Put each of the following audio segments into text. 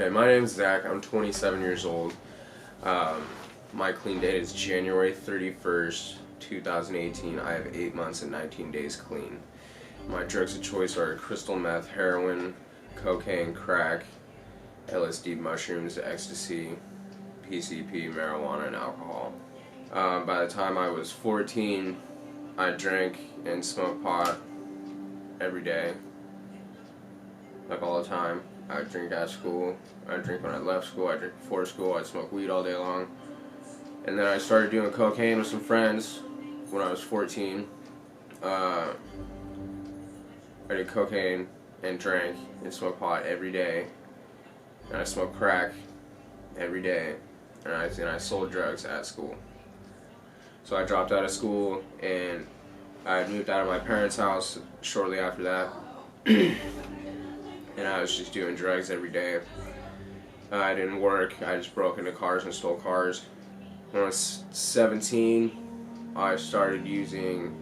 Okay, my name is Zach. I'm 27 years old. My clean date is January 31st, 2018. I have 8 months and 19 days clean. My drugs of choice are crystal meth, heroin, cocaine, crack, LSD, mushrooms, ecstasy, PCP, marijuana, and alcohol. By the time I was 14, I drank and smoked pot every day, like all the time. I'd drink at school, I'd drink when I left school, I'd drink before school, I'd smoke weed all day long. And then I started doing cocaine with some friends when I was 14. I did cocaine and drank and smoked pot every day. And I smoked crack every day. And I sold drugs at school. So I dropped out of school and I moved out of my parents' house shortly after that. And I was just doing drugs every day. I didn't work, I just broke into cars and stole cars. When I was 17, I started using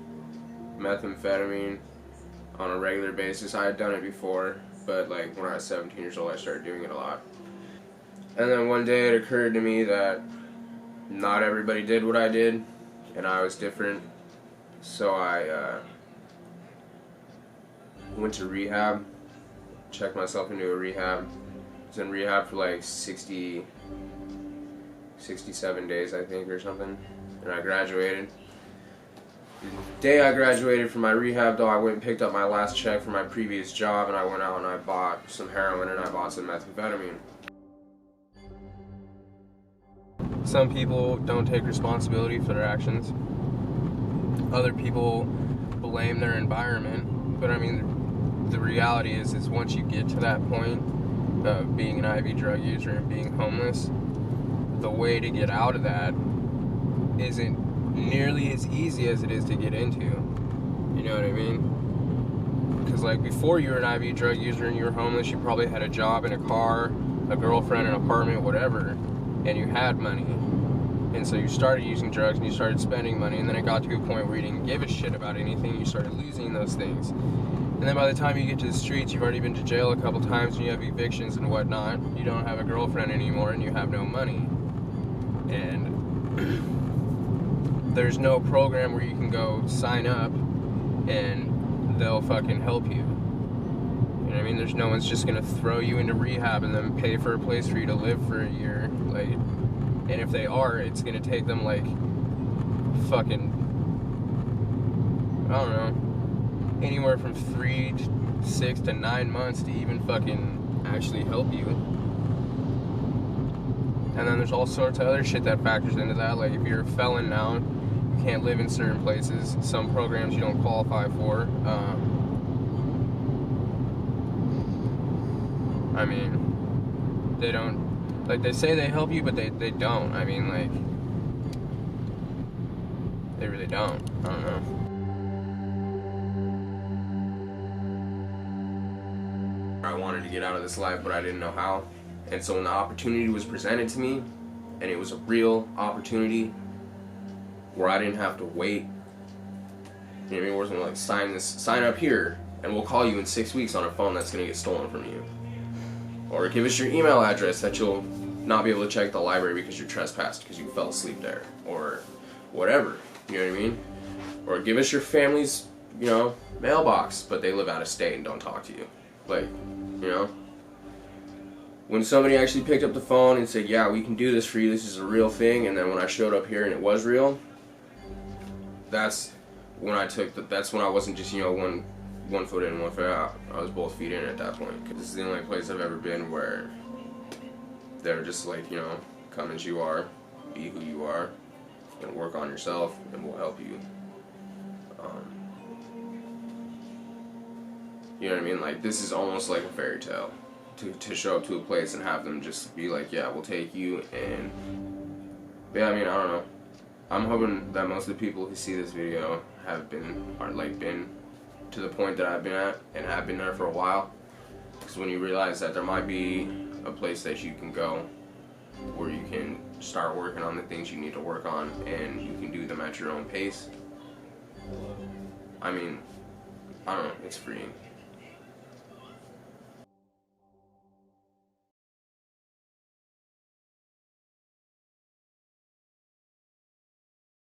methamphetamine on a regular basis. I had done it before, but like when I was 17 years old, I started doing it a lot. And then one day it occurred to me that not everybody did what I did, and I was different. So I went to rehab, checked myself into a rehab. I was in rehab for like 67 days, I think, or something, and I graduated. The day I graduated from my rehab, though, I went and picked up my last check from my previous job, and I went out and I bought some heroin and I bought some methamphetamine. Some people don't take responsibility for their actions. Other people blame their environment, but I mean, the reality is once you get to that point of being an IV drug user and being homeless, the way to get out of that isn't nearly as easy as it is to get into. You know what I mean? Because like before you were an IV drug user and you were homeless, you probably had a job and a car, a girlfriend, an apartment, whatever, and you had money. And so you started using drugs and you started spending money, and then it got to a point where you didn't give a shit about anything. You started losing those things. And then by the time you get to the streets, you've already been to jail a couple times and you have evictions and whatnot. You don't have a girlfriend anymore and you have no money. And there's no program where you can go sign up and they'll fucking help you. You know what I mean? There's no one's just gonna throw you into rehab and then pay for a place for you to live for a year. Like, and if they are, it's gonna take them like fucking, I don't know, anywhere from 3 to 6 to 9 months to even fucking actually help you. And then there's all sorts of other shit that factors into that. Like if you're a felon now, you can't live in certain places. Some programs you don't qualify for. I mean, they don't, like they say they help you, but they don't. I mean, like, they really don't. I don't know. I wanted to get out of this life, but I didn't know how. And so when the opportunity was presented to me, and it was a real opportunity where I didn't have to wait, you know what I mean, where it's gonna like sign up here, and we'll call you in 6 weeks on a phone that's gonna get stolen from you. Or give us your email address that you'll not be able to check the library because you're trespassed because you fell asleep there. Or whatever, you know what I mean? Or give us your family's, you know, mailbox, but they live out of state and don't talk to you. Like, you know, when somebody actually picked up the phone and said, yeah, we can do this for you, this is a real thing, and then when I showed up here and it was real, that's when I that's when I wasn't just, you know, one foot in, 1 foot out. I was both feet in at that point. Because this is the only place I've ever been where they're just like, you know, come as you are, be who you are, and work on yourself, and we'll help you. You know what I mean? Like, this is almost like a fairy tale. To show up to a place and have them just be like, yeah, we'll take you, and yeah, I mean, I don't know. I'm hoping that most of the people who see this video are been to the point that I've been at and have been there for a while. Because when you realize that there might be a place that you can go where you can start working on the things you need to work on and you can do them at your own pace. I mean, I don't know, it's freeing.